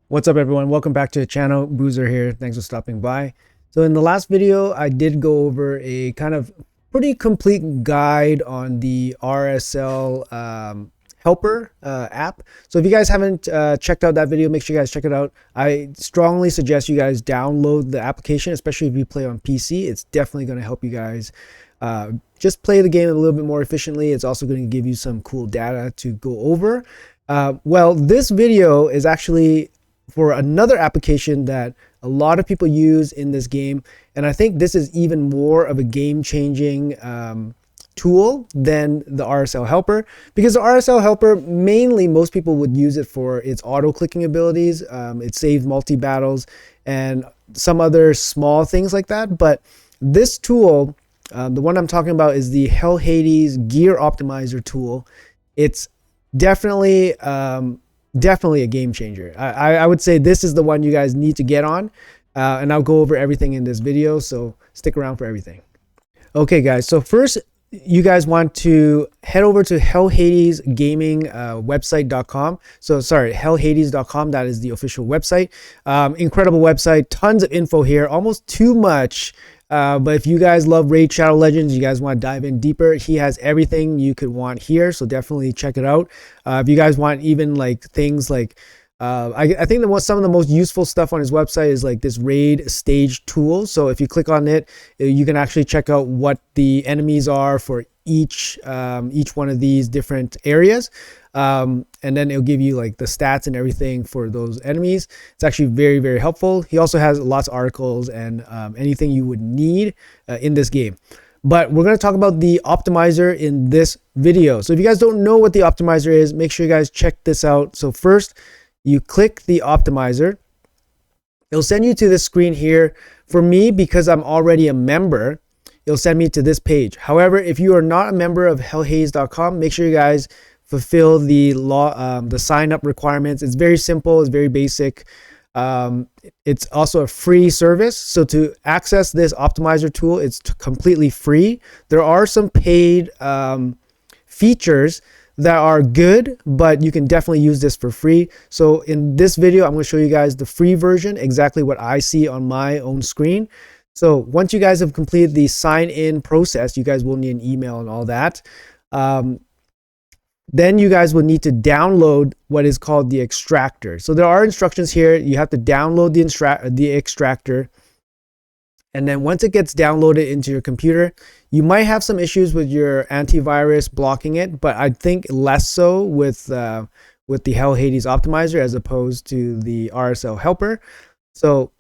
What's up, everyone? Welcome back to the channel. Boozer here. Thanks for stopping by. So in the last video, I did go over a kind of pretty complete guide on the RSL helper app. So if you guys haven't checked out that video, make sure you guys check it out. I strongly suggest you guys download the application, especially if you play on PC. It's definitely going to help you guys just play the game a little bit more efficiently. It's also going to give you some cool data to go over. Well, this video is actually for another application that a lot of people use in this game, and I think this is even more of a game-changing tool than the RSL helper, because the RSL helper, mainly most people would use it for its auto-clicking abilities. It saves multi-battles and some other small things like that. But this tool, the one I'm talking about, is the Hellhades Gear Optimizer tool. It's definitely a game changer. I would say this is the one you guys need to get on, and I'll go over everything in this video, so stick around for everything. Okay guys, so first you guys want to head over to Hellhades Gaming website.com. So sorry, hellhades.com. That is the official website. Incredible website, tons of info here, almost too much. But if you guys love Raid Shadow Legends, you guys want to dive in deeper, he has everything you could want here, so definitely check it out. If you guys want even like things like I think some of the most useful stuff on his website is like this raid stage tool. So if you click on it, you can actually check out what the enemies are for each one of these different areas, and then it'll give you like the stats and everything for those enemies. It's actually very, very helpful. He also has lots of articles and anything you would need in this game. But we're going to talk about the optimizer in this video. So if you guys don't know what the optimizer is, make sure you guys check this out. So first, you click the optimizer. It'll send you to this screen here. For me, because I'm already a member, it'll send me to this page. However, if you are not a member of hellhades.com, make sure you guys fulfill the sign up requirements. It's very simple. It's very basic. It's also a free service. So to access this optimizer tool, it's completely free. There are some paid features that are good, but you can definitely use this for free. So in this video, I'm going to show you guys the free version, exactly what I see on my own screen. So once you guys have completed the sign in process, you guys will need an email and all that. Then you guys will need to download what is called the extractor. So there are instructions here. You have to download the extractor. And then once it gets downloaded into your computer, you might have some issues with your antivirus blocking it, but I think less so with the Hellhades optimizer as opposed to the RSL helper. So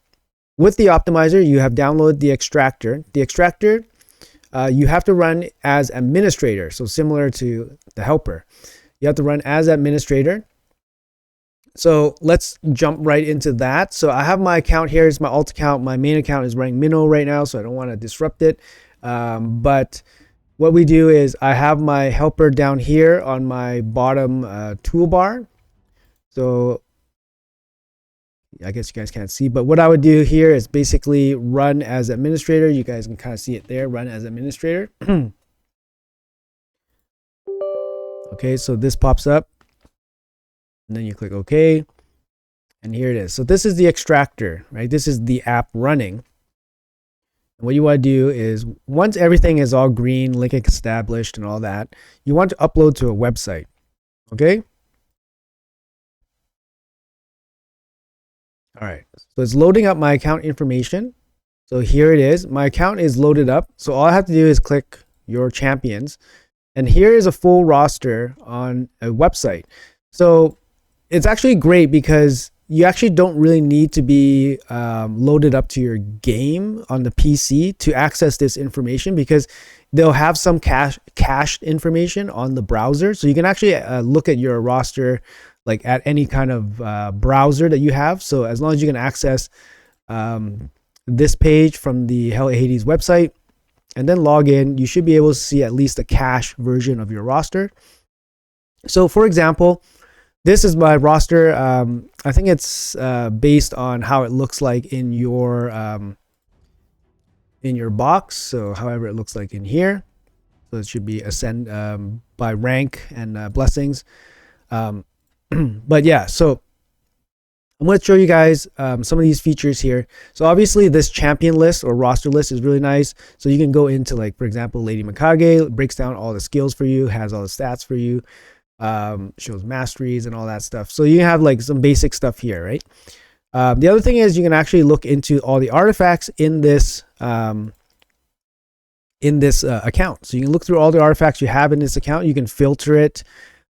with the optimizer, you have downloaded the extractor. The extractor, you have to run as administrator. So similar to the helper, you have to run as administrator. So let's jump right into that. So I have my account here. It's my alt account. My main account is running Minnow right now, so I don't want to disrupt it. But what we do is I have my helper down here on my bottom toolbar. So I guess you guys can't see, but what I would do here is basically run as administrator. You guys can kind of see it there, run as administrator. Okay, so this pops up. And then you click OK, and here it is. So this is the extractor, right? This is the app running. And what you want to do is, once everything is all green, link established and all that, you want to upload to a website, okay? All right, so it's loading up my account information. So here it is. My account is loaded up. So all I have to do is click your champions. And here is a full roster on a website. So it's actually great because you actually don't really need to be loaded up to your game on the PC to access this information, because they'll have some cached information on the browser. So you can actually look at your roster like at any kind of browser that you have. So as long as you can access this page from the Hellhades website and then log in, you should be able to see at least a cache version of your roster. So for example, this is my roster. I think it's based on how it looks like in your box. So however it looks like in here. So it should be ascend by rank and blessings. But yeah, so I'm going to show you guys some of these features here. So obviously this champion list or roster list is really nice. So you can go into, like, for example, Lady Mikage, breaks down all the skills for you, has all the stats for you, shows masteries and all that stuff. So you have like some basic stuff here, right? The other thing is you can actually look into all the artifacts in this account. So you can look through all the artifacts you have in this account. You can filter it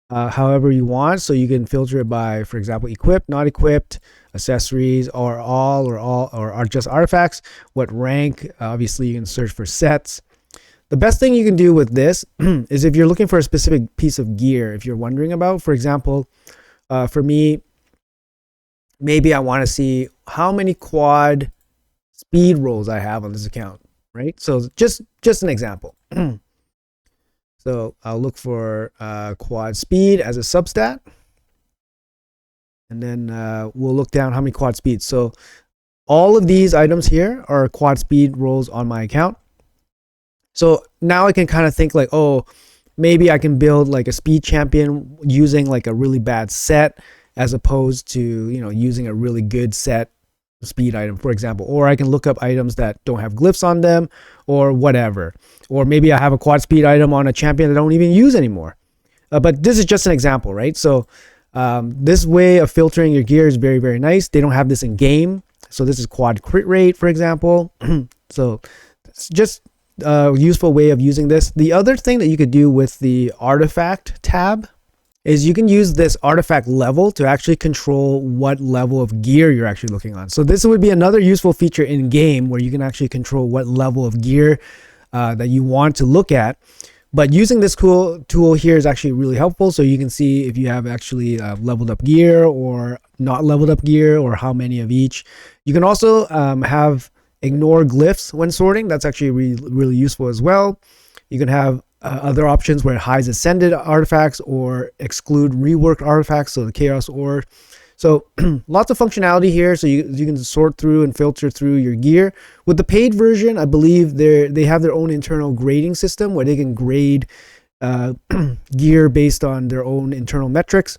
however you want. So you can filter it by, for example, equipped, not equipped, accessories, or all, or are just artifacts. What rank? Obviously, you can search for sets. The best thing you can do with this is if you're looking for a specific piece of gear, if you're wondering about, for example, for me, maybe I want to see how many quad speed rolls I have on this account, right? So just an example. So I'll look for quad speed as a substat, and then we'll look down how many quad speeds. So all of these items here are quad speed rolls on my account. So now I can kind of think like, oh, maybe I can build like a speed champion using like a really bad set, as opposed to, you know, using a really good set speed item, for example. Or I can look up items that don't have glyphs on them or whatever. Or maybe I have a quad speed item on a champion that I don't even use anymore. But this is just an example, right? So this way of filtering your gear is very, very nice. They don't have this in game. So this is quad crit rate, for example. So it's just a useful way of using this. The other thing that you could do with the artifact tab is you can use this artifact level to actually control what level of gear you're actually looking on. So this would be another useful feature in game where you can actually control what level of gear that you want to look at. But using this cool tool here is actually really helpful. So you can see if you have actually leveled up gear or not leveled up gear, or how many of each. You can also have ignore glyphs when sorting. That's actually really useful as well. You can have other options where it hides ascended artifacts or exclude reworked artifacts, so the chaos ore. So lots of functionality here, so you can sort through and filter through your gear. With the paid version, I believe they have their own internal grading system where they can grade gear based on their own internal metrics.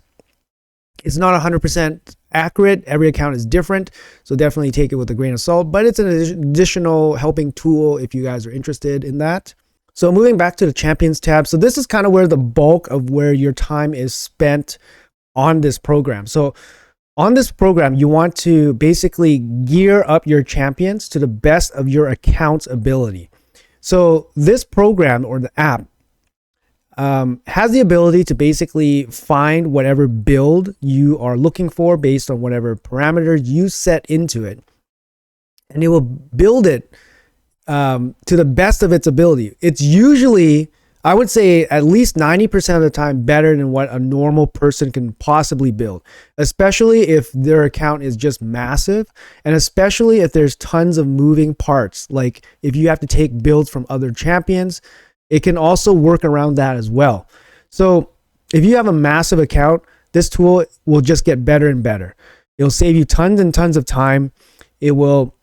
It's not 100% accurate. Every account is different, so definitely take it with a grain of salt, but it's an additional helping tool if you guys are interested in that. So moving back to the champions tab. So this is kind of where the bulk of where your time is spent on this program. So on this program, you want to basically gear up your champions to the best of your account's ability. So this program, or the app, has the ability to basically find whatever build you are looking for based on whatever parameters you set into it. And it will build it to the best of its ability. It's usually, I would say, at least 90% of the time better than what a normal person can possibly build, especially if their account is just massive, and especially if there's tons of moving parts. Like if you have to take builds from other champions, it can also work around that as well. So if you have a massive account, this tool will just get better and better. It'll save you tons and tons of time. It will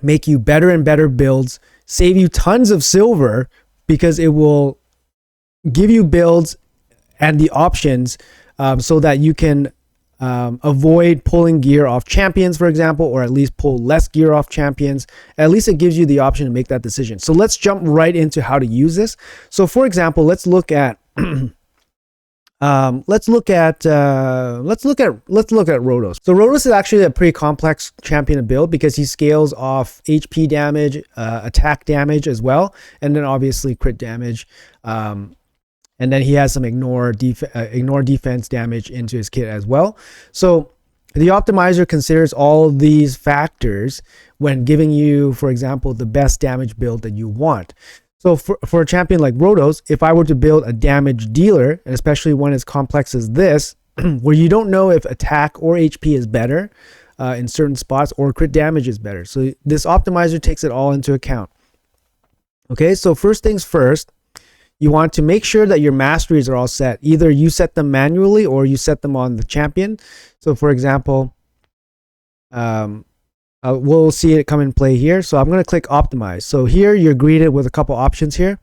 make you better and better builds, save you tons of silver, because it will give you builds and the options so that you can avoid pulling gear off champions, for example, or at least pull less gear off champions. At least it gives you the option to make that decision. So let's jump right into how to use this. So for example, let's look at let's look at Rhodos. So Rhodos is actually a pretty complex champion to build because he scales off HP damage, attack damage as well, and then obviously crit damage. And then he has some ignore defense damage into his kit as well. So the optimizer considers all these factors when giving you, for example, the best damage build that you want. So for a champion like Rhodos, if I were to build a damage dealer, and especially one as complex as this, where you don't know if attack or HP is better in certain spots, or crit damage is better. So this optimizer takes it all into account. Okay, so first things first, you want to make sure that your masteries are all set. Either you set them manually or you set them on the champion. So for example, we'll see it come in play here. So I'm going to click optimize. So here you're greeted with a couple options here.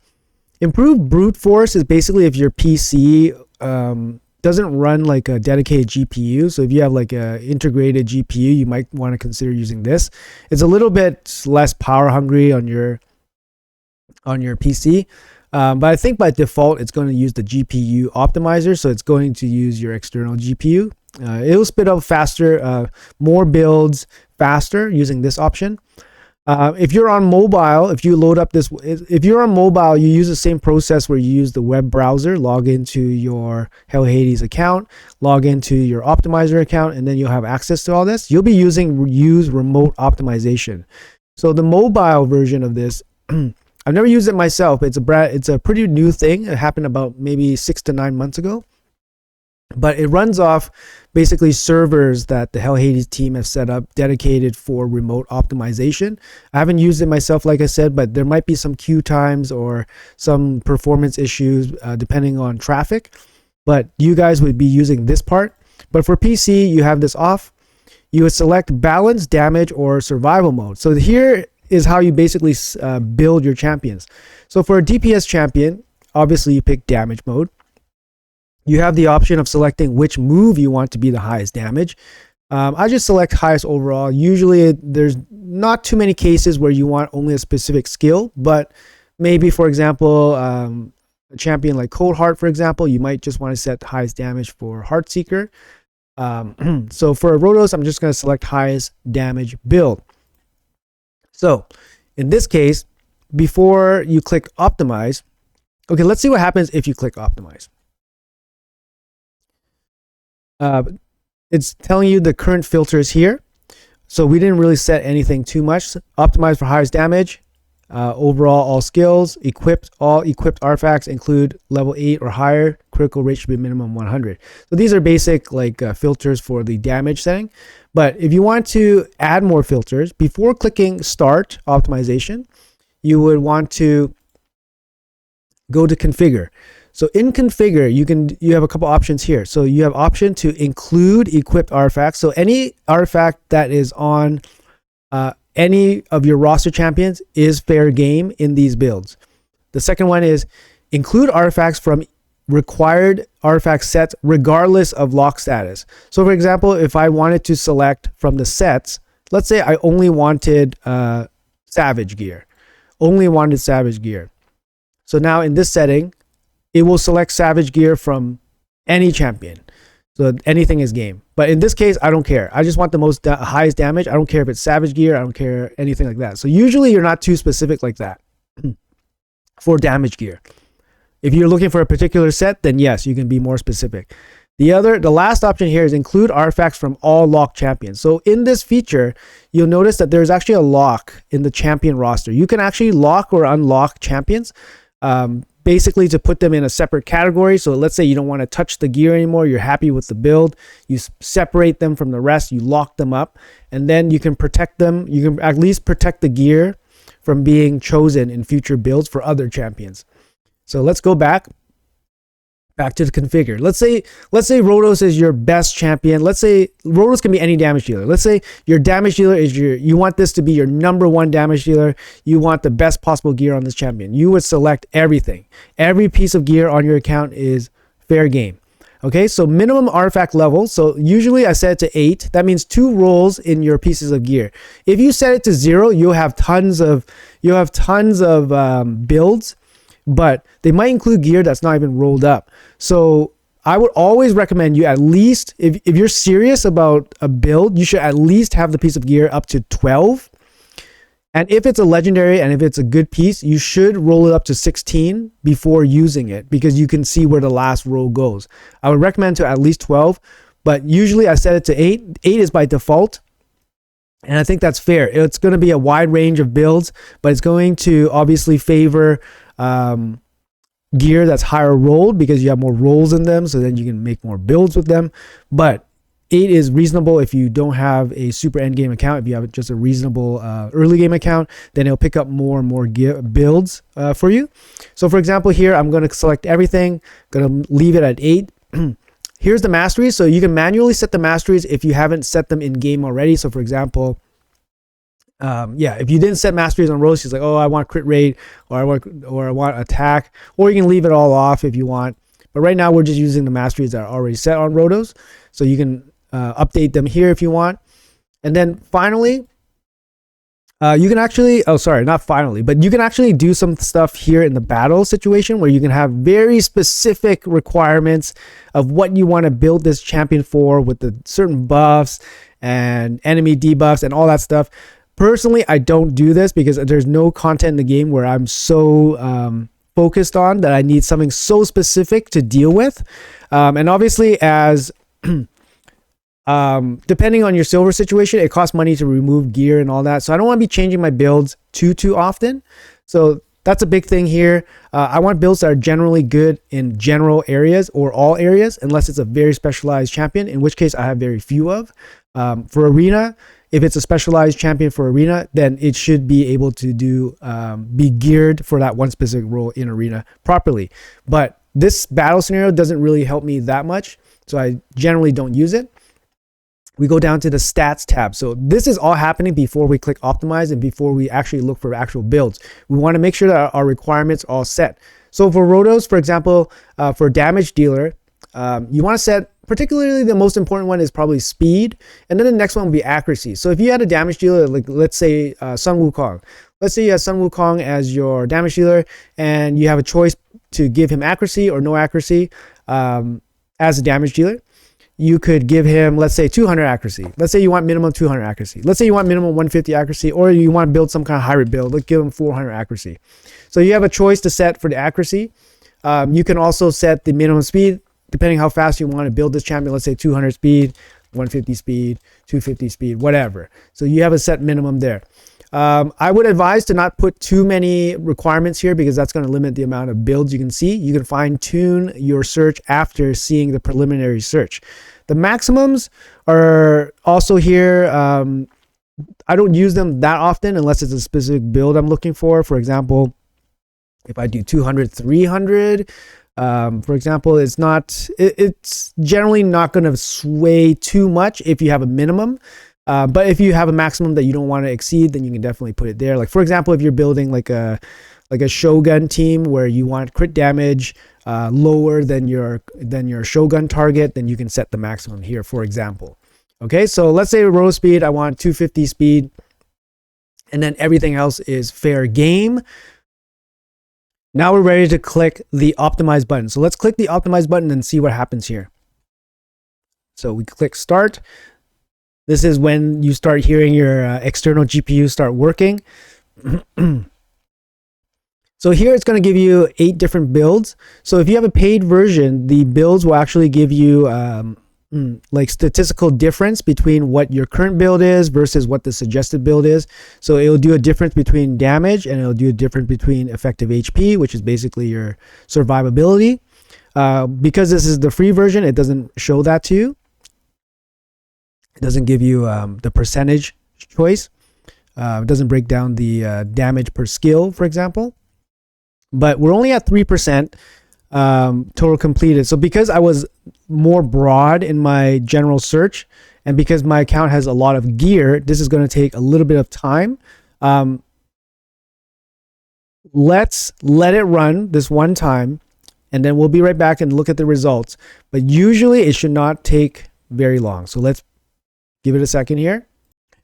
Improved brute force is basically if your PC doesn't run like a dedicated GPU. So if you have like a integrated GPU, you might want to consider using this. It's a little bit less power hungry on your PC. But I think by default, it's going to use the GPU optimizer. So it's going to use your external GPU. It'll spit up faster, more builds faster using this option. If you're on mobile, if you're on mobile, you use the same process where you use the web browser, log into your Hellhades account, log into your optimizer account, and then you'll have access to all this. You'll be use remote optimization. So the mobile version of this, I've never used it myself. It's a pretty new thing. It happened about maybe 6 to 9 months ago. But it runs off basically servers that the Hellhades team have set up dedicated for remote optimization. I haven't used it myself, like I said, but there might be some queue times or some performance issues depending on traffic. But you guys would be using this part. But for PC, you have this off. You would select balance, damage, or survival mode. So here is how you basically build your champions. So for a DPS champion, obviously you pick damage mode. You have the option of selecting which move you want to be the highest damage. I just select highest overall. Usually there's not too many cases where you want only a specific skill, but maybe, for example, a champion like Cold Heart, for example, you might just want to set highest damage for Heartseeker. So for Rotos, I'm just going to select highest damage build. So in this case, before you click optimize, okay, let's see what happens if you click optimize. It's telling you the current filters here. So we didn't really set anything too much. Optimize for highest damage, overall all skills, all equipped artifacts include level 8 or higher, critical rate should be minimum 100. So these are basic like filters for the damage setting. But if you want to add more filters, before clicking start optimization, you would want to go to configure. So in configure, you have a couple options here. So you have option to include equipped artifacts. So any artifact that is on any of your roster champions is fair game in these builds. The second one is include artifacts from required artifact sets regardless of lock status. So for example, if I wanted to select from the sets, let's say I only wanted Savage Gear. So now in this setting, it will select Savage Gear from any champion. So anything is game. But in this case, I don't care. I just want the highest damage. I don't care if it's Savage Gear. I don't care anything like that. So usually you're not too specific like that for damage gear. If you're looking for a particular set, then yes, you can be more specific. The last option here is include artifacts from all locked champions. So in this feature, you'll notice that there's actually a lock in the champion roster. You can actually lock or unlock champions. Basically to put them in a separate category. So let's say you don't want to touch the gear anymore, you're happy with the build, you separate them from the rest, you lock them up, and then you can protect them. You can at least protect the gear from being chosen in future builds for other champions. So let's go back to the configure. Let's say Rotos is your best champion. Let's say Rotos can be any damage dealer. Let's say your damage dealer is you want this to be your #1 damage dealer. You want the best possible gear on this champion. You would select everything. Every piece of gear on your account is fair game. Okay, so minimum artifact level. So usually I set it to 8. That means 2 rolls in your pieces of gear. If you set it to 0, you'll have tons of builds, but they might include gear that's not even rolled up. So I would always recommend you at least, if you're serious about a build, you should at least have the piece of gear up to 12. And if it's a legendary and if it's a good piece, you should roll it up to 16 before using it, because you can see where the last roll goes. I would recommend to at least 12, but usually I set it to 8. 8 is by default. And I think that's fair. It's going to be a wide range of builds, but it's going to obviously favor gear that's higher rolled because you have more rolls in them, so then you can make more builds with them. But 8 is reasonable if you don't have a super end game account. If you have just a reasonable early game account, then it'll pick up more and more builds for you. So for example, here I'm going to select everything, going to leave it at 8. Here's the masteries. So you can manually set the masteries if you haven't set them in game already. So for example, if you didn't set masteries on Rose, she's like, oh, I want crit rate, or I want attack, or you can leave it all off if you want. But right now we're just using the masteries that are already set on rotos. So you can update them here if you want. And then finally, you can actually, oh, sorry, not finally, but you can actually do some stuff here in the battle situation where you can have very specific requirements of what you want to build this champion for with the certain buffs and enemy debuffs and all that stuff. Personally, I don't do this because there's no content in the game where I'm so focused on that I need something so specific to deal with. And obviously, as depending on your silver situation, it costs money to remove gear and all that. So I don't want to be changing my builds too often. So that's a big thing here. I want builds that are generally good in general areas or all areas, unless it's a very specialized champion, in which case I have very few of. For arena, if it's a specialized champion for arena, then it should be able to do be geared for that one specific role in arena properly. But this battle scenario doesn't really help me that much, so I generally don't use it. We go down to the stats tab. So this is all happening before we click optimize and before we actually look for actual builds. We want to make sure that our requirements are all set. So for rotos, for example, for damage dealer, you want to set, particularly the most important one is probably speed, and then the next one will be accuracy. So if you had a damage dealer, like let's say Sun Wukong, let's say you have Sun Wukong as your damage dealer and you have a choice to give him accuracy or no accuracy as a damage dealer. You could give him, let's say, 200 accuracy. Let's say you want minimum 200 accuracy. Let's say you want minimum 150 accuracy, or you want to build some kind of hybrid build. Let's give him 400 accuracy. So you have a choice to set for the accuracy. You can also set the minimum speed, depending how fast you want to build this champion. Let's say 200 speed, 150 speed, 250 speed, whatever. So you have a set minimum there. I would advise to not put too many requirements here because that's going to limit the amount of builds you can see. You can fine tune your search after seeing the preliminary search. The maximums are also here. I don't use them that often unless it's a specific build I'm looking for. For example, if I do 200, 300, for example, it's generally not going to sway too much if you have a minimum. But if you have a maximum that you don't want to exceed, then you can definitely put it there. Like for example, if you're building like a Shogun team where you want crit damage lower than your Shogun target, then you can set the maximum here, for example. Okay, so let's say row speed, I want 250 speed, and then everything else is fair game. Now we're ready to click the optimize button. So let's click the optimize button and see what happens here. So we click start. This is when you start hearing your external GPU start working. So here it's going to give you 8 different builds. So if you have a paid version, the builds will actually give you like statistical difference between what your current build is versus what the suggested build is. So it'll do a difference between damage, and it'll do a difference between effective HP, which is basically your survivability. Because this is the free version, it doesn't show that to you. It doesn't give you the percentage choice. It doesn't break down the damage per skill, for example. But we're only at 3% total completed. So because I was more broad in my general search, and because my account has a lot of gear, this is going to take a little bit of time. Let's let it run this one time, and then we'll be right back and look at the results. But usually it should not take very long. So let's give it a second here.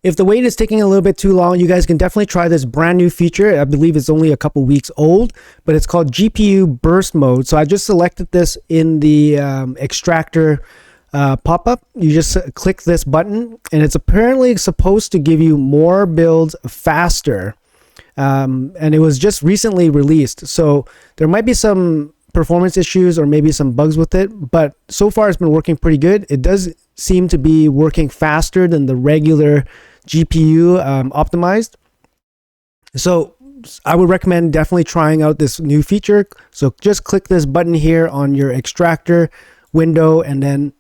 If the wait is taking a little bit too long, you guys can definitely try this brand new feature. I believe it's only a couple weeks old, but it's called GPU burst mode. So I just selected this in the extractor pop-up. You just click this button, and it's apparently supposed to give you more builds faster. And it was just recently released. So there might be some performance issues or maybe some bugs with it, but so far it's been working pretty good. It does seem to be working faster than the regular GPU optimized. So I would recommend definitely trying out this new feature. So just click this button here on your extractor window, and then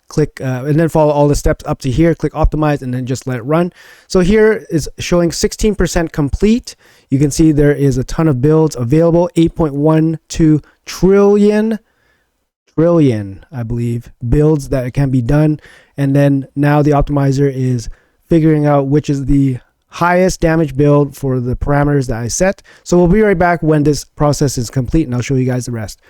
click and then follow all the steps up to here. Click optimize, and then just let it run. So here is showing 16% complete. You can see there is a ton of builds available. 8.12 trillion, I believe, builds that can be done. And then now the optimizer is figuring out which is the highest damage build for the parameters that I set. So we'll be right back when this process is complete, and I'll show you guys the rest.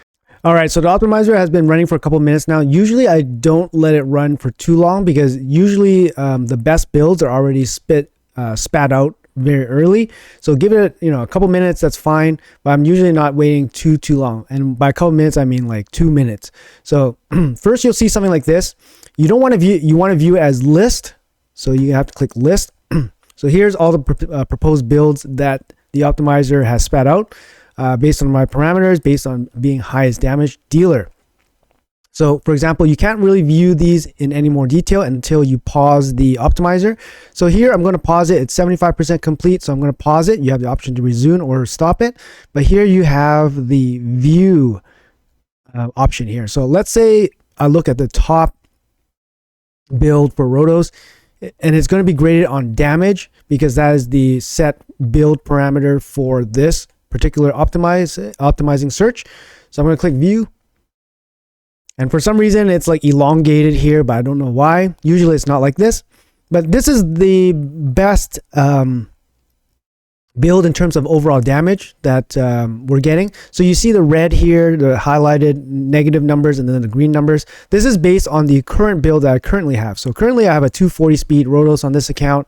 All right, so the optimizer has been running for a couple minutes now. Usually I don't let it run for too long because usually the best builds are already spat out very early. So give it, a couple minutes, that's fine, but I'm usually not waiting too long. And by a couple minutes, I mean like 2 minutes. So first you'll see something like this. You don't want to view, you want to view it as list. So you have to click list. So here's all the proposed builds that the optimizer has spat out. Based on my parameters, based on being highest damage dealer. So for example, you can't really view these in any more detail until you pause the optimizer. So here I'm going to pause it. It's 75% complete. So I'm going to pause it. You have the option to resume or stop it. But here you have the view option here. So let's say I look at the top build for Rotos, and it's going to be graded on damage because that is the set build parameter for this particular optimizing search. So I'm going to click view, and for some reason it's like elongated here, but I don't know why. Usually it's not like this, but this is the best build in terms of overall damage that we're getting. So you see the red here, the highlighted negative numbers, and then the green numbers. This is based on the current build that I currently have. So currently I have a 240 speed Rotos on this account,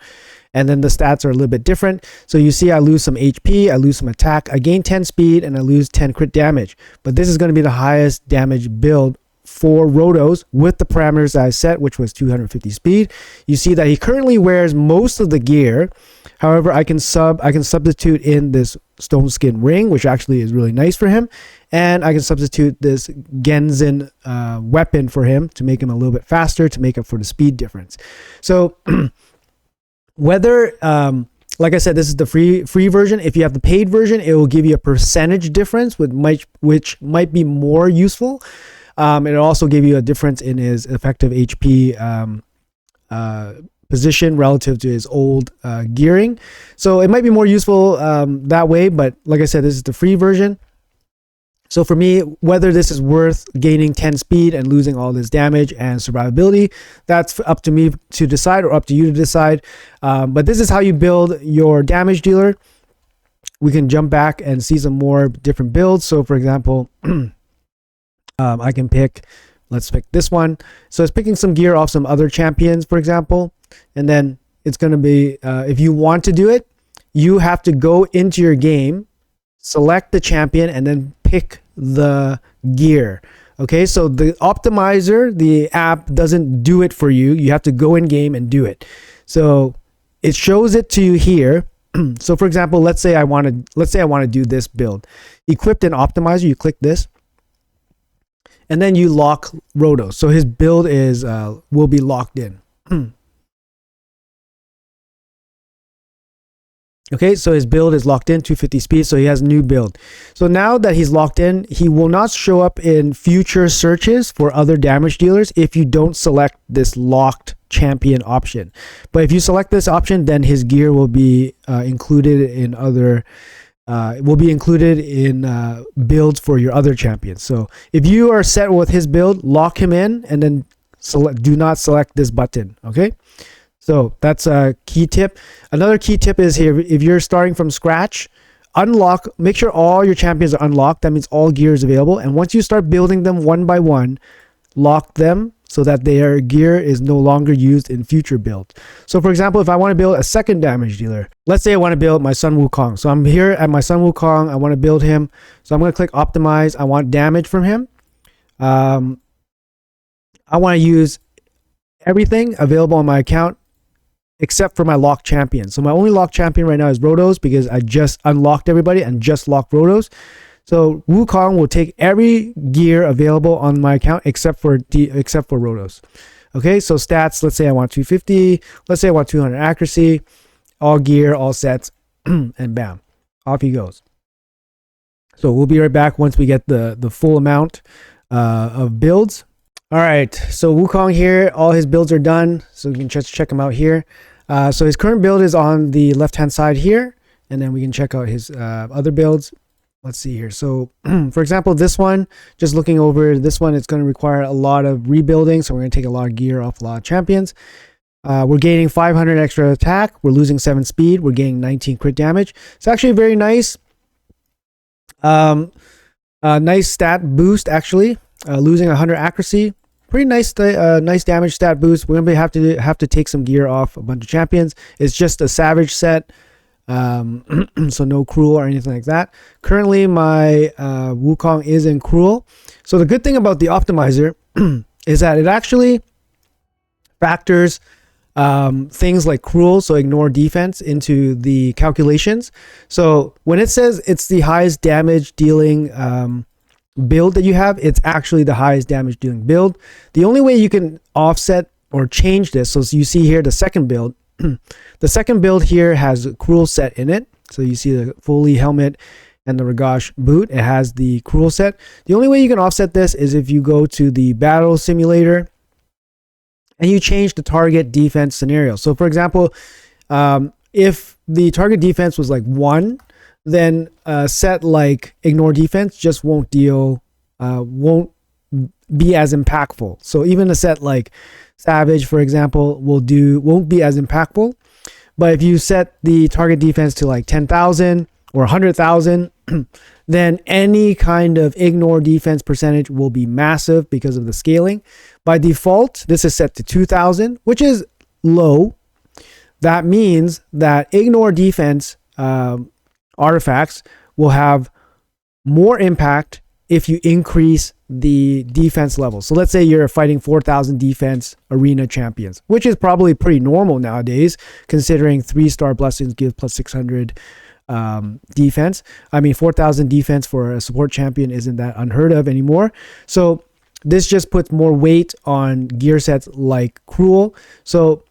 and then the stats are a little bit different. So you see I lose some HP, I lose some attack, I gain 10 speed, and I lose 10 crit damage. But this is going to be the highest damage build for Rotos with the parameters that I set, which was 250 speed. You see that he currently wears most of the gear. However, I can substitute in this stone skin ring, which actually is really nice for him. And I can substitute this Genzen weapon for him to make him a little bit faster, to make up for the speed difference. So whether like I said, this is the free version. If you have the paid version, it will give you a percentage difference, which might be more useful. It'll also give you a difference in his effective HP position relative to his old gearing. So it might be more useful that way, but like I said, this is the free version. So for me, whether this is worth gaining 10 speed and losing all this damage and survivability, that's up to me to decide, or up to you to decide. But this is how you build your damage dealer. We can jump back and see some more different builds. So for example, I can pick, let's pick this one. So it's picking some gear off some other champions, for example. And then it's going to be, if you want to do it, you have to go into your game, select the champion, and then pick the gear. Okay, so the optimizer, the app, doesn't do it for you. You have to go in game and do it. So it shows it to you here. So for example, let's say I want to do this build. Equipped and optimizer, you click this, and then you lock Rotos. So his build is will be locked in. Okay, so his build is locked in, 250 speed, so he has a new build. So now that he's locked in, he will not show up in future searches for other damage dealers if you don't select this locked champion option. But if you select this option, then his gear will be included in other builds for your other champions. So if you are set with his build, lock him in, and then do not select this button. Okay, so that's a key tip. Another key tip is here, if you're starting from scratch, make sure all your champions are unlocked. That means all gear is available. And once you start building them one by one, lock them so that their gear is no longer used in future builds. So for example, if I want to build a second damage dealer, let's say I want to build my Sun Wukong. So I'm here at my Sun Wukong, I want to build him. So I'm going to click optimize. I want damage from him. I want to use everything available on my account except for my locked champion. So my only locked champion right now is Rotos, because I just unlocked everybody and just locked Rotos. So Wukong will take every gear available on my account except for Rotos. Okay, so stats, let's say I want 250, let's say I want 200 accuracy, all gear, all sets, and bam, off he goes. So we'll be right back once we get the full amount of builds. All right, so Wukong here, all his builds are done, so you can just check him out here. So his current build is on the left-hand side here, and then we can check out his other builds. Let's see here. So for example, this one, just looking over this one, it's going to require a lot of rebuilding. So we're going to take a lot of gear off a lot of champions. We're gaining 500 extra attack. We're losing 7 speed. We're gaining 19 crit damage. It's actually very nice. But Nice stat boost, actually. Losing 100 accuracy. Pretty nice, nice damage stat boost. We're gonna have to take some gear off a bunch of champions. It's just a savage set, so no cruel or anything like that. Currently, my Wukong is in cruel. So the good thing about the optimizer is that it actually factors things like cruel, so ignore defense, into the calculations. So when it says it's the highest damage dealing build that you have, it's actually the highest damage dealing build. The only way you can offset or change this, so you see here the second build, the second build here has a cruel set in it. So you see the fully helmet and the Ragash boot, it has the cruel set. The only way you can offset this is if you go to the battle simulator and you change the target defense scenario. So for example, if the target defense was like 1, then a set like ignore defense just won't deal, won't be as impactful. So even a set like savage, for example, won't be as impactful. But if you set the target defense to like 10,000 or 100,000, then any kind of ignore defense percentage will be massive because of the scaling. By default, this is set to 2,000, which is low. That means that ignore defense artifacts will have more impact if you increase the defense level. So let's say you're fighting 4,000 defense arena champions, which is probably pretty normal nowadays, considering 3-star blessings give plus 600 defense. I mean, 4,000 defense for a support champion isn't that unheard of anymore. So this just puts more weight on gear sets like cruel. So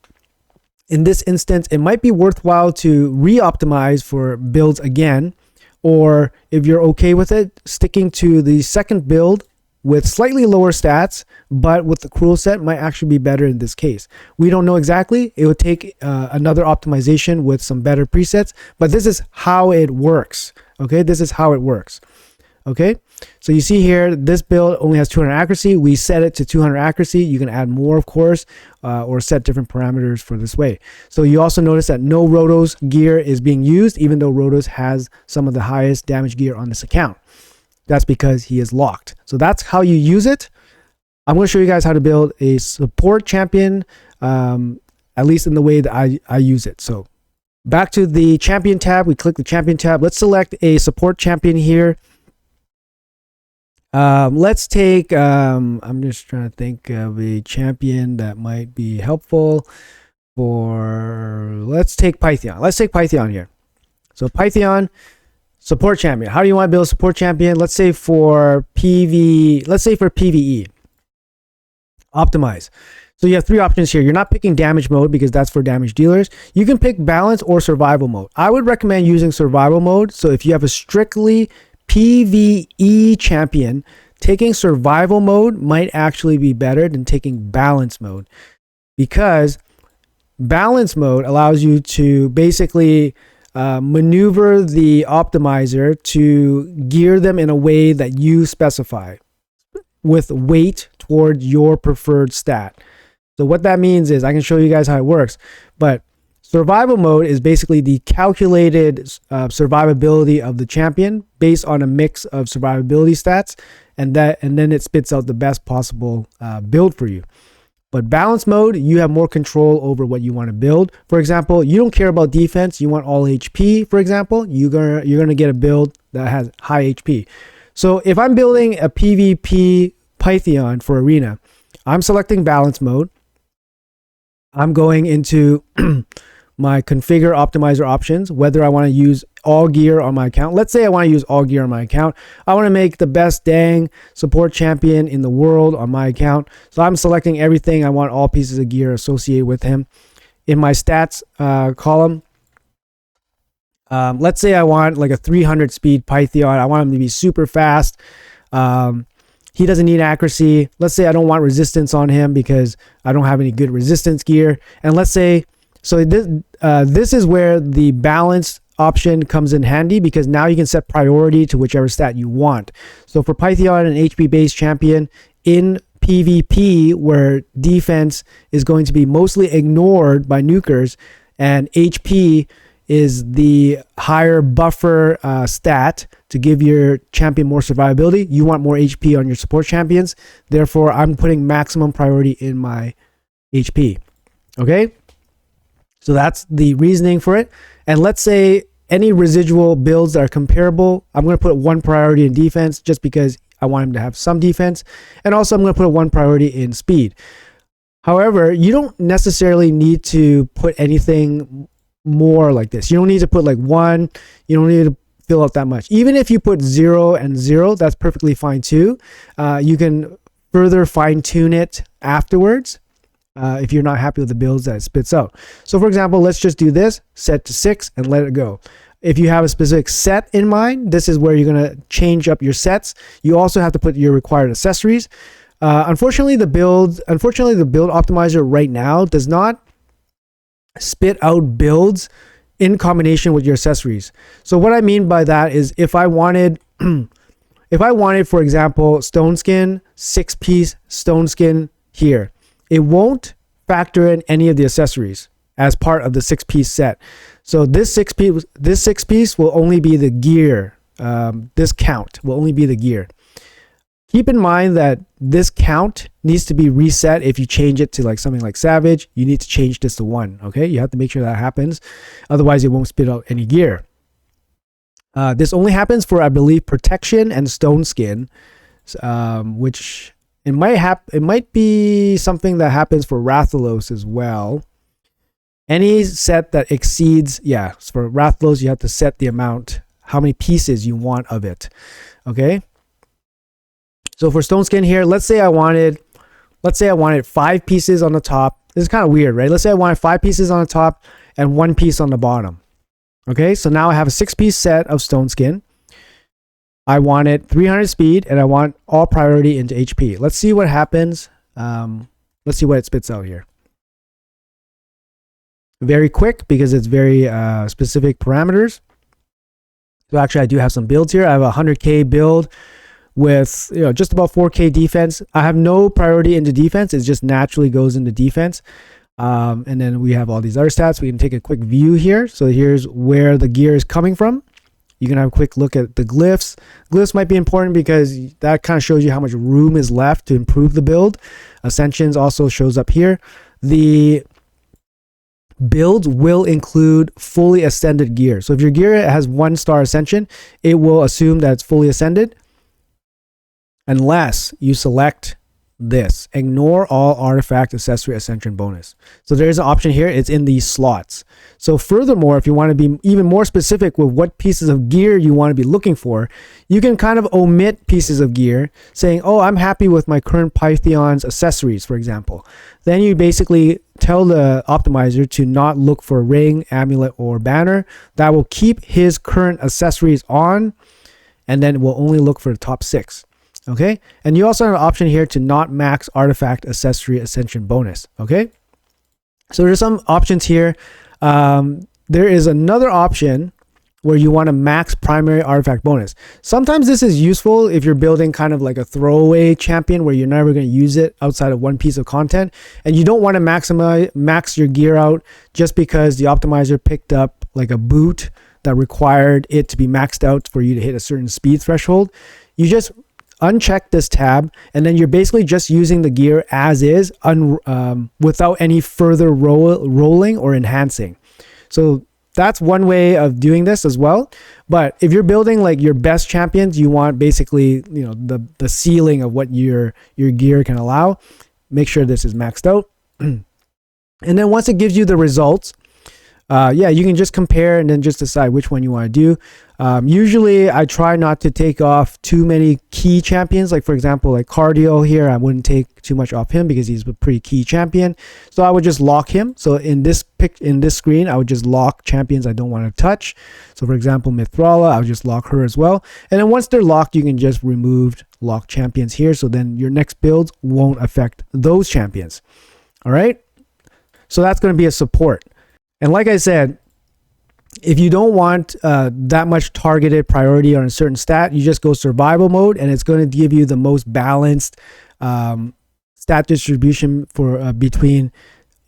in this instance, it might be worthwhile to re-optimize for builds again, or if you're okay with it, sticking to the second build with slightly lower stats, but with the cruel set might actually be better in this case. We don't know exactly. It would take another optimization with some better presets, but this is how it works. Okay, this is how it works. Okay, so you see here, this build only has 200 accuracy. We set it to 200 accuracy. You can add more, of course, or set different parameters for this way. So you also notice that no Rotos gear is being used, even though Rotos has some of the highest damage gear on this account. That's because he is locked. So that's how you use it. I'm going to show you guys how to build a support champion, at least in the way that I use it. So back to the champion tab. We click the champion tab. Let's select a support champion here. Let's take, I'm just trying to think of a champion that might be helpful for, let's take Pythion. Let's take Pythion here. So Pythion, support champion. How do you want to build a support champion? Let's say for PvE. Optimize. So you have 3 options here. You're not picking damage mode because that's for damage dealers. You can pick balance or survival mode. I would recommend using survival mode. So if you have a strictly PvE champion, taking survival mode might actually be better than taking balance mode, because balance mode allows you to basically maneuver the optimizer to gear them in a way that you specify with weight toward your preferred stat. So what that means is, I can show you guys how it works, but survival mode is basically the calculated survivability of the champion based on a mix of survivability stats, and then it spits out the best possible build for you. But balance mode, you have more control over what you want to build. For example, you don't care about defense, you want all HP, for example, you're gonna get a build that has high HP. So if I'm building a PvP Pythion for Arena, I'm selecting balance mode. I'm going into my configure optimizer options, whether I want to use all gear on my account. Let's say I want to use all gear on my account. I want to make the best dang support champion in the world on my account. So I'm selecting everything. I want all pieces of gear associated with him. In my stats column, let's say I want like a 300 speed Pythion. I want him to be super fast. He doesn't need accuracy. Let's say I don't want resistance on him because I don't have any good resistance gear. And let's say, so this is where the balance option comes in handy, because now you can set priority to whichever stat you want. So for Pythion, an HP based champion in PvP, where defense is going to be mostly ignored by nukers and HP is the higher buffer stat to give your champion more survivability. You want more HP on your support champions. Therefore, I'm putting maximum priority in my HP. Okay? So that's the reasoning for it. And let's say any residual builds that are comparable, I'm going to put 1 priority in defense just because I want him to have some defense. And also I'm going to put 1 priority in speed. However, you don't necessarily need to put anything more like this. You don't need to put like 1. You don't need to fill out that much. Even if you put 0 and 0, that's perfectly fine too. You can further fine tune it afterwards if you're not happy with the builds that it spits out. So for example, let's just do this, set to 6 and let it go. If you have a specific set in mind, this is where you're going to change up your sets. You also have to put your required accessories. Unfortunately, the build optimizer right now does not spit out builds in combination with your accessories. So what I mean by that is if I wanted, for example, stone skin, 6-piece stone skin here, it won't factor in any of the accessories as part of the 6-piece set. So this 6-piece will only be the gear. This count will only be the gear. Keep in mind that this count needs to be reset. If you change it to like something like Savage, you need to change this to 1. Okay, you have to make sure that happens. Otherwise, it won't spit out any gear. This only happens for, I believe, protection and stone skin, which it might be something that happens for Rathalos as well. Any set that exceeds, for Rathalos, you have to set the amount, how many pieces you want of it. Okay. So for stone skin here, let's say I wanted 5 pieces on the top. This is kind of weird, right? Let's say I wanted 5 pieces on the top and 1 piece on the bottom. Okay, so now I have a 6-piece set of stone skin. I wanted 300 speed and I want all priority into HP. Let's see what happens. Let's see what it spits out here. Very quick because it's very specific parameters. So actually I do have some builds here. I have a 100k build with just about 4k defense. I have no priority into defense. It just naturally goes into defense. And then we have all these other stats. We can take a quick view here. So here's where the gear is coming from. You can have a quick look at the glyphs. Glyphs might be important because that kind of shows you how much room is left to improve the build. Ascensions also shows up here. The builds will include fully ascended gear. So if your gear has 1-star ascension, it will assume that it's fully ascended, unless you select this. Ignore all artifact accessory ascension bonus. So there's an option here. It's in these slots. So furthermore, if you want to be even more specific with what pieces of gear you want to be looking for, you can kind of omit pieces of gear saying, oh, I'm happy with my current Pythion's accessories, for example. Then you basically tell the optimizer to not look for a ring, amulet, or banner. That will keep his current accessories on, and then we'll only look for the top 6. Okay, and you also have an option here to not max artifact accessory ascension bonus. Okay, so there's some options here. There is another option where you want to max primary artifact bonus. Sometimes this is useful if you're building kind of like a throwaway champion where you're never going to use it outside of one piece of content, and you don't want to max your gear out just because the optimizer picked up like a boot that required it to be maxed out for you to hit a certain speed threshold. You just uncheck this tab, and then you're basically just using the gear as is, without any further rolling or enhancing. So that's one way of doing this as well. But if you're building like your best champions, you want basically the ceiling of what your gear can allow. Make sure this is maxed out. And then once it gives you the results, you can just compare and then just decide which one you want to do. Usually I try not to take off too many key champions. Like for example, like Cardio here, I wouldn't take too much off him because he's a pretty key champion. So I would just lock him. So in this screen, I would just lock champions I don't want to touch. So for example, Mithrala, I would just lock her as well. And then once they're locked, you can just remove lock champions here. So then your next builds won't affect those champions. All right. So that's going to be a support. And like I said, if you don't want that much targeted priority on a certain stat, you just go survival mode, and it's going to give you the most balanced stat distribution for between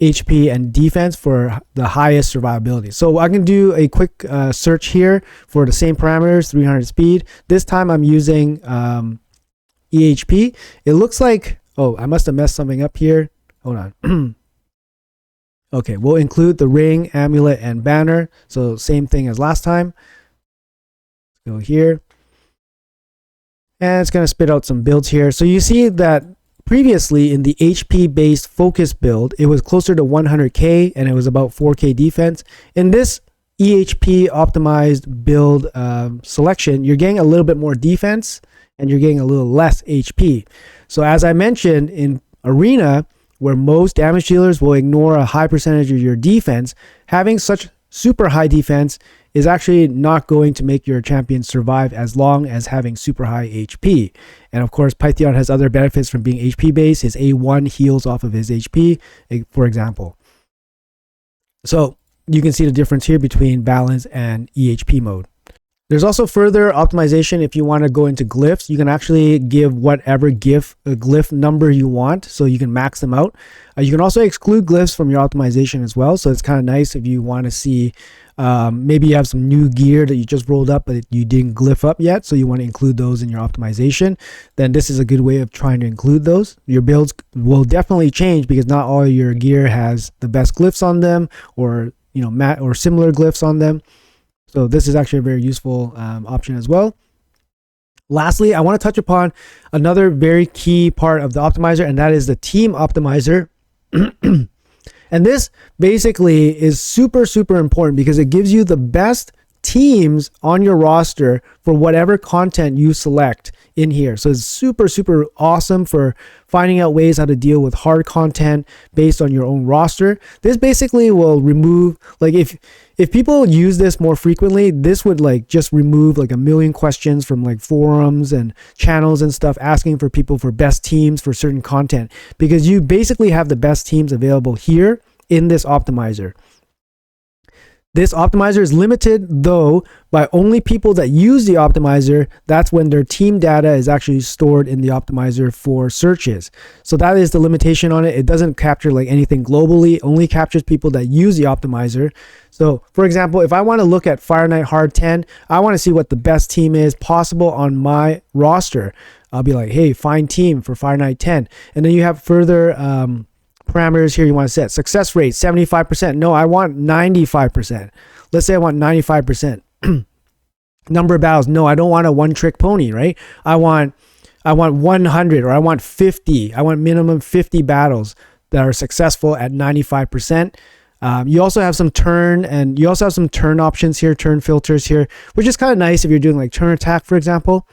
HP and defense for the highest survivability. So I can do a quick search here for the same parameters, 300 speed. This time I'm using EHP. It looks like, oh, I must have messed something up here. Hold on. Okay, we'll include the ring, amulet, and banner. So same thing as last time. Go here. And it's going to spit out some builds here. So you see that previously in the HP based focus build, it was closer to 100k and it was about 4k defense. In this EHP optimized build selection, you're getting a little bit more defense and you're getting a little less HP. So as I mentioned, in Arena, where most damage dealers will ignore a high percentage of your defense, having such super high defense is actually not going to make your champion survive as long as having super high HP. And of course, Pythion has other benefits from being HP based. His A1 heals off of his HP, for example. So you can see the difference here between balance and EHP mode. There's also further optimization if you want to go into glyphs. You can actually give whatever glyph number you want, so you can max them out. You can also exclude glyphs from your optimization as well, so it's kind of nice if you want to see maybe you have some new gear that you just rolled up but you didn't glyph up yet, so you want to include those in your optimization. Then this is a good way of trying to include those. Your builds will definitely change because not all your gear has the best glyphs on them, or or similar glyphs on them. So this is actually a very useful option as well. Lastly, I want to touch upon another very key part of the optimizer, and that is the team optimizer. And this basically is super, super important because it gives you the best teams on your roster for whatever content you select in here. So it's super, super awesome for finding out ways how to deal with hard content based on your own roster. This basically will remove, like, if people use this more frequently, this would like just remove like a million questions from like forums and channels and stuff asking for people for best teams for certain content, because you basically have the best teams available here in this optimizer. This optimizer is limited though by only people that use the optimizer. That's when their team data is actually stored in the optimizer for searches. So that is the limitation on it. It doesn't capture like anything globally, only captures people that use the optimizer. So for example, if I want to look at Fire Knight Hard 10, I want to see what the best team is possible on my roster. I'll be like, hey, find team for Fire Knight 10. And then you have further parameters here you want to set. Success rate 75%. No, I want 95%. Let's say I want 95%. Number of battles. No, I don't want a one-trick pony, right? I want 100, or I want 50. I want minimum 50 battles that are successful at 95%. You also have some turn, and you also have some turn options here, turn filters here, which is kind of nice if you're doing like turn attack, for example.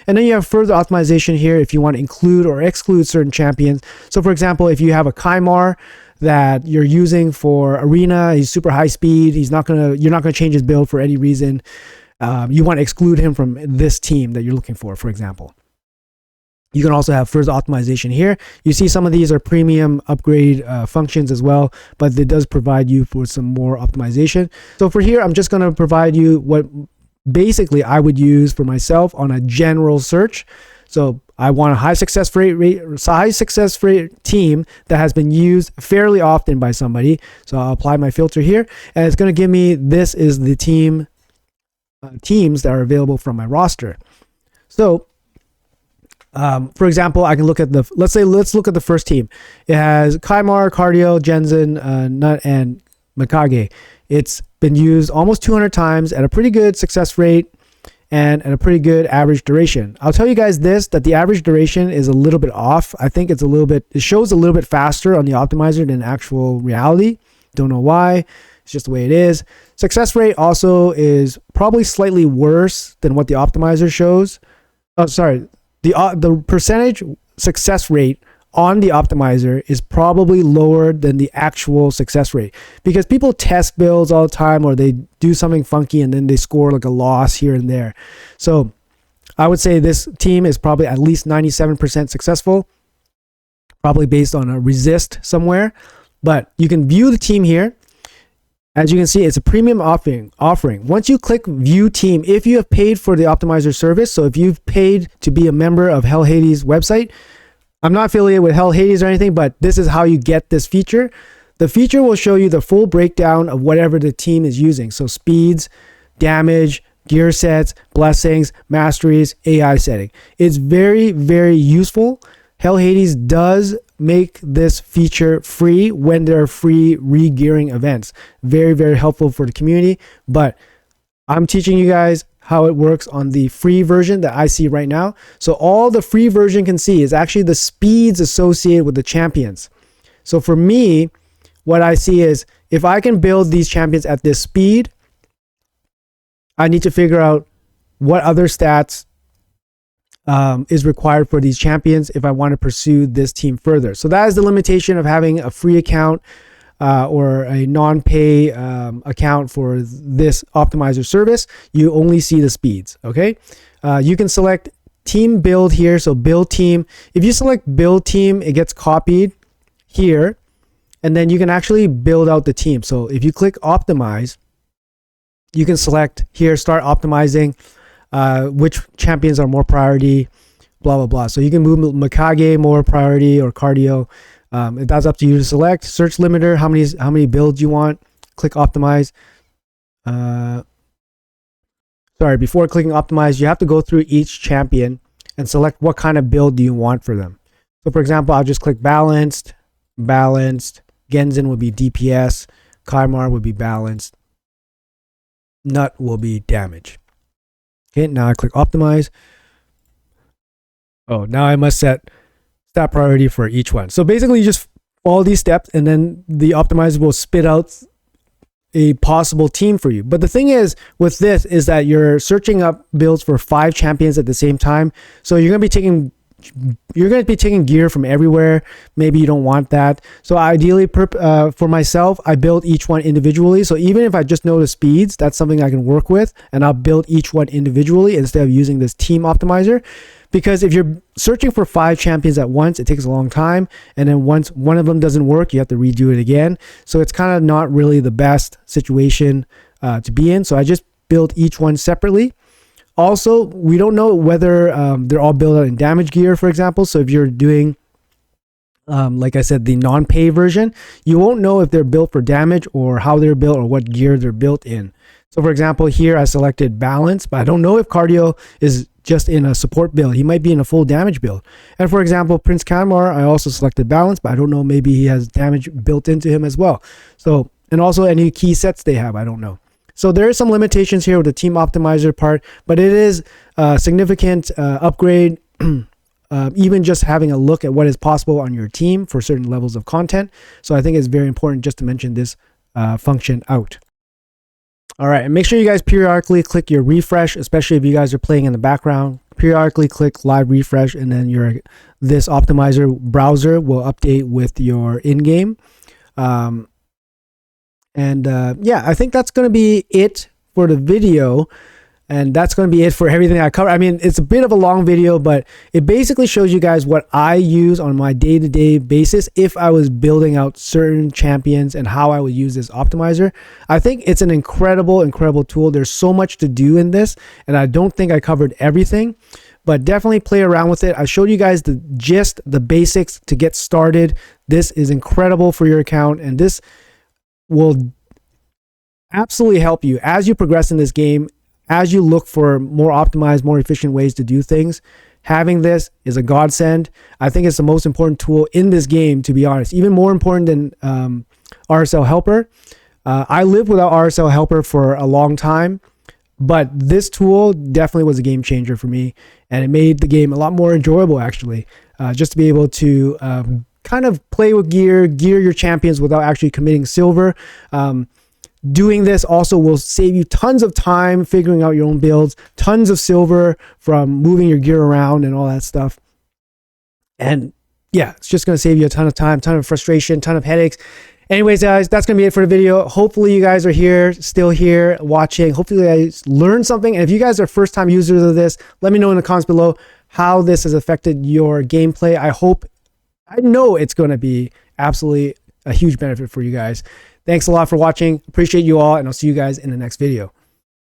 And then you have further optimization here if you want to include or exclude certain champions. So for example, if you have a Kymar that you're using for Arena, he's super high speed, you're not gonna change his build for any reason. You want to exclude him from this team that you're looking for example. You can also have further optimization here. You see some of these are premium upgrade functions as well, but it does provide you for some more optimization. So for here, I'm just going to provide you what basically I would use for myself on a general search. So I want a high success rate team that has been used fairly often by somebody. So I'll apply my filter here, and it's going to give me, this is the teams that are available from my roster. So for example, I can look at let's look at the first team. It has Kymar, Cardio, Jensen, Nut, and Mikage. It's been used almost 200 times at a pretty good success rate and at a pretty good average duration. I'll tell you guys that the average duration is a little bit off. I think it shows a little bit faster on the optimizer than actual reality. Don't know why. It's just the way it is. Success rate also is probably slightly worse than what the optimizer shows. Oh, sorry. The percentage success rate on the optimizer is probably lower than the actual success rate, because people test builds all the time, or they do something funky and then they score like a loss here and there. So I would say this team is probably at least 97% successful, probably based on a resist somewhere. But you can view the team here. As you can see, it's a premium offering. Once you click view team, if you have paid for the optimizer service, so if you've paid to be a member of Hellhades website, I'm not affiliated with Hellhades or anything, but this is how you get this feature. the feature will show you the full breakdown of whatever the team is using. So speeds, damage, gear sets, blessings, masteries, AI setting. It's very, very useful. Hellhades does make this feature free when there are free re-gearing events. Very, very helpful for the community. But I'm teaching you guys how it works on the free version that I see right now. So all the free version can see is actually the speeds associated with the champions. So for me, what I see is if I can build these champions at this speed, I need to figure out what other stats is required for these champions if I want to pursue this team further. So that is the limitation of having a free account or a non-pay account for this optimizer service. You only see the speeds, okay? You can select team build here, so build team. If you select build team, it gets copied here, and then you can actually build out the team. So if you click optimize, you can select here, start optimizing which champions are more priority, blah, blah, blah. So you can move Mikage more priority or cardio. That's up to you to select. Search limiter, how many builds you want. Click optimize. Sorry, before clicking optimize, you have to go through each champion and select what kind of build do you want for them. So for example, I'll just click balanced, balanced. Genzen would be DPS. Kaimar would be balanced. Nut will be damage. Okay, now I click optimize. Oh, now I must set stat priority for each one. So basically you just follow these steps and then the optimizer will spit out a possible team for you. But the thing is with this is that you're searching up builds for 5 champions at the same time. So you're going to be taking gear from everywhere. Maybe you don't want that. So ideally for myself, I build each one individually. So even if I just know the speeds, that's something I can work with, and I'll build each one individually instead of using this team optimizer. Because if you're searching for 5 champions at once, it takes a long time. And then once one of them doesn't work, you have to redo it again. So it's kind of not really the best situation to be in. So I just build each one separately. Also, we don't know whether they're all built out in damage gear, for example. So if you're doing, like I said, the non-pay version, you won't know if they're built for damage or how they're built or what gear they're built in. So for example, here I selected balance, but I don't know if cardio is just in a support build. He might be in a full damage build. And for example, Prince Kanmar, I also selected balance, but I don't know, maybe he has damage built into him as well. So, and also any key sets they have, I don't know. So there are some limitations here with the team optimizer part, but it is a significant upgrade, even just having a look at what is possible on your team for certain levels of content. So I think it's very important just to mention this function out. All right, and make sure you guys periodically click your refresh, especially if you guys are playing in the background. Periodically click live refresh, and then this optimizer browser will update with your in-game. Yeah, I think that's going to be it for the video. And that's going to be it for everything I cover. I mean, it's a bit of a long video, but it basically shows you guys what I use on my day-to-day basis if I was building out certain champions and how I would use this optimizer. I think it's an incredible, incredible tool. There's so much to do in this, and I don't think I covered everything, but definitely play around with it. I showed you guys the gist, the basics to get started. This is incredible for your account, and this will absolutely help you as you progress in this game. As you look for more optimized, more efficient ways to do things, having this is a godsend. I think it's the most important tool in this game, to be honest, even more important than RSL Helper. I lived without RSL Helper for a long time, but this tool definitely was a game changer for me, and it made the game a lot more enjoyable, actually, just to be able to kind of play with gear your champions without actually committing silver. Doing this also will save you tons of time figuring out your own builds, tons of silver from moving your gear around and all that stuff. And yeah, it's just going to save you a ton of time, ton of frustration, ton of headaches. Anyways, guys, that's going to be it for the video. Hopefully you guys are here, still here watching. Hopefully you guys learned something. And if you guys are first time users of this, let me know in the comments below how this has affected your gameplay. I know it's going to be absolutely a huge benefit for you guys. Thanks a lot for watching. Appreciate you all, and I'll see you guys in the next video.